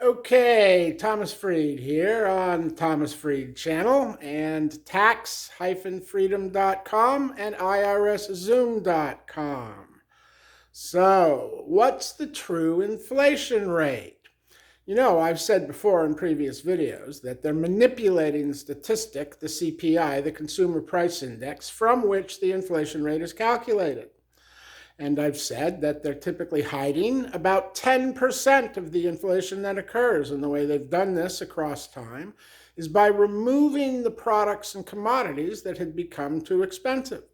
Okay, Thomas Freed here on Thomas Freed channel and tax-freedom.com and irszoom.com. So, what's the true inflation rate? I've said before in previous videos that they're manipulating the statistic, the CPI, the Consumer Price Index, from which the inflation rate is calculated. And I've said that they're typically hiding about 10% of the inflation that occurs. And the way they've done this across time is by removing the products and commodities that had become too expensive.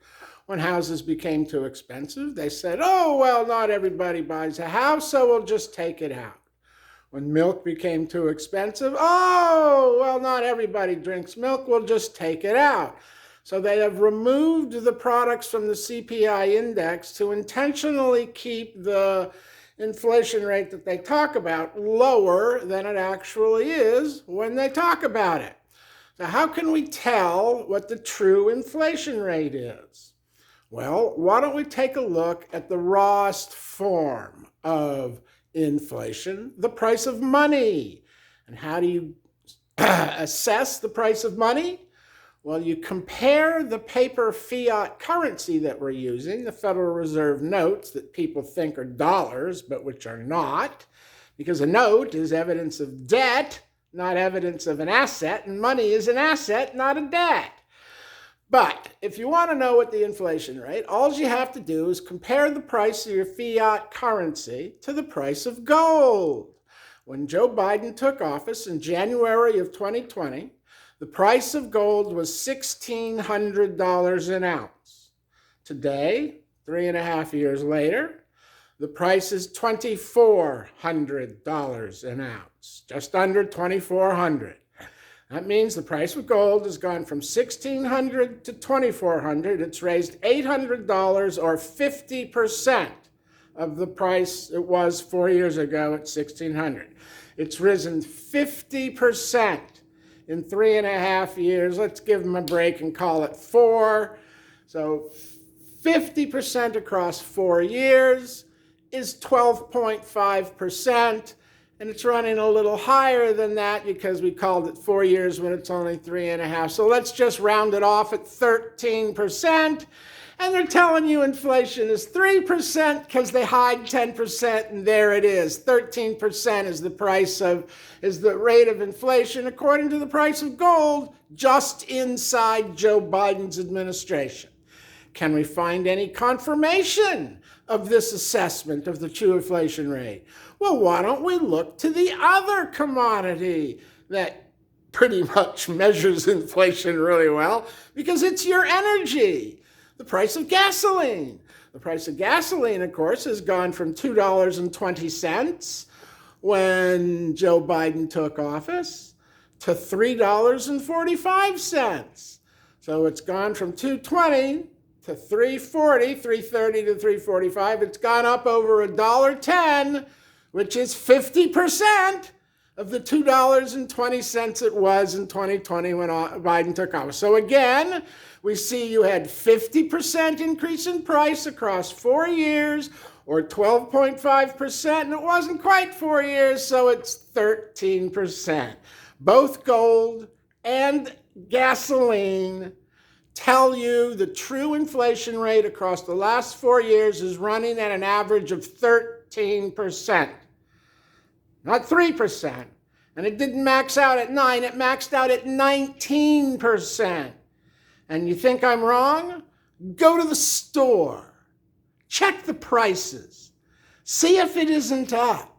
When houses became too expensive, they said, oh, well, not everybody buys a house, so we'll just take it out. When milk became too expensive, oh, well, not everybody drinks milk, we'll just take it out. So they have removed the products from the CPI index to intentionally keep the inflation rate that they talk about lower than it actually is when they talk about it. So how can we tell what the true inflation rate is? Well, why don't we take a look at the rawest form of inflation, the price of money. And how do you assess the price of money? Well, you compare the paper fiat currency that we're using, the Federal Reserve notes that people think are dollars, but which are not, because a note is evidence of debt, not evidence of an asset, and money is an asset, not a debt. But if you want to know what the inflation rate, all you have to do is compare the price of your fiat currency to the price of gold. When Joe Biden took office in January of 2020, the price of gold was $1,600 an ounce. Today, 3.5 years later, the price is $2,400 an ounce, just under $2,400. That means the price of gold has gone from $1,600 to $2,400. It's raised $800 or 50% of the price it was 4 years ago at $1,600. It's risen 50% in 3.5 years. Let's give them a break and call it 4. So 50% across 4 years is 12.5%. And it's running a little higher than that because we called it 4 years when it's only 3.5. So let's just round it off at 13%. And they're telling you inflation is 3% because they hide 10%, and there it is. 13% is the rate of inflation according to the price of gold just inside Joe Biden's administration. Can we find any confirmation of this assessment of the true inflation rate? Well, why don't we look to the other commodity that pretty much measures inflation really well, because it's your energy. The price of gasoline. The price of gasoline, of course, has gone from $2.20 when Joe Biden took office to $3.45. So it's gone from $2.20 to $3.40, $3.30 to $3.45. It's gone up over $1.10, which is 50% of the $2.20 it was in 2020 when Biden took office. So again, we see you had 50% increase in price across 4 years, or 12.5%, and it wasn't quite 4 years, so it's 13%. Both gold and gasoline tell you the true inflation rate across the last 4 years is running at an average of 13%. Not 3%. And it didn't max out at 9, it maxed out at 19%. And you think I'm wrong? Go to the store. Check the prices. See if it isn't up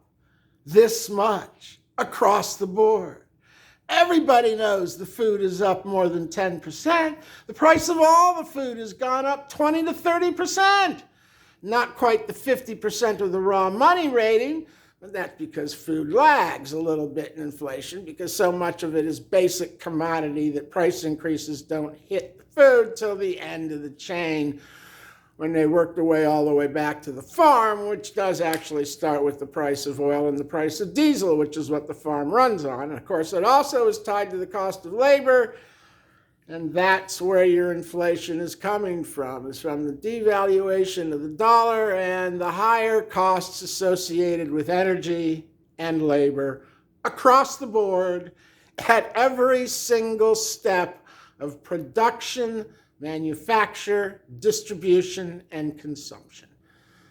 this much across the board. Everybody knows the food is up more than 10%. The price of all the food has gone up 20 to 30%. Not quite the 50% of the raw money rating, but that's because food lags a little bit in inflation, because so much of it is basic commodity that price increases don't hit the food till the end of the chain when they work their way all the way back to the farm, which does actually start with the price of oil and the price of diesel, which is what the farm runs on. And of course, it also is tied to the cost of labor. And that's where your inflation is coming from. It's from the devaluation of the dollar and the higher costs associated with energy and labor, across the board at every single step of production, manufacture, distribution, and consumption.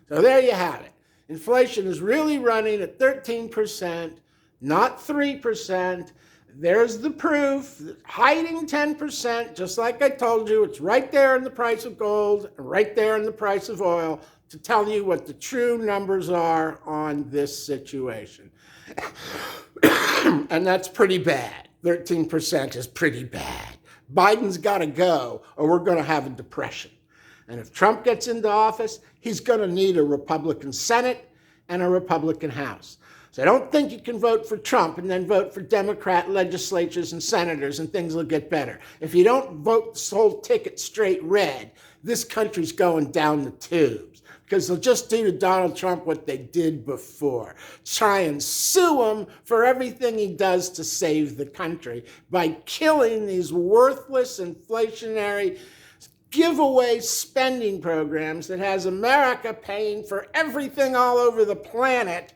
So there you have it. Inflation is really running at 13%, not 3%. There's the proof, hiding 10%, just like I told you. It's right there in the price of gold, right there in the price of oil, to tell you what the true numbers are on this situation. And that's pretty bad. 13% is pretty bad. Biden's got to go, or we're going to have a depression. And if Trump gets into office, he's going to need a Republican Senate and a Republican House. So I don't think you can vote for Trump and then vote for Democrat legislatures and senators and things will get better. If you don't vote this whole ticket straight red, this country's going down the tubes, because they'll just do to Donald Trump what they did before. Try and sue him for everything he does to save the country by killing these worthless inflationary giveaway spending programs that has America paying for everything all over the planet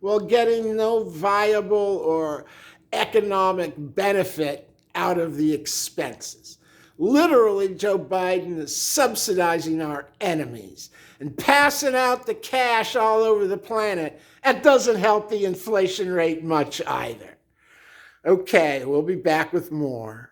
while getting no viable or economic benefit out of the expenses. Literally, Joe Biden is subsidizing our enemies and passing out the cash all over the planet. That doesn't help the inflation rate much either. Okay, we'll be back with more.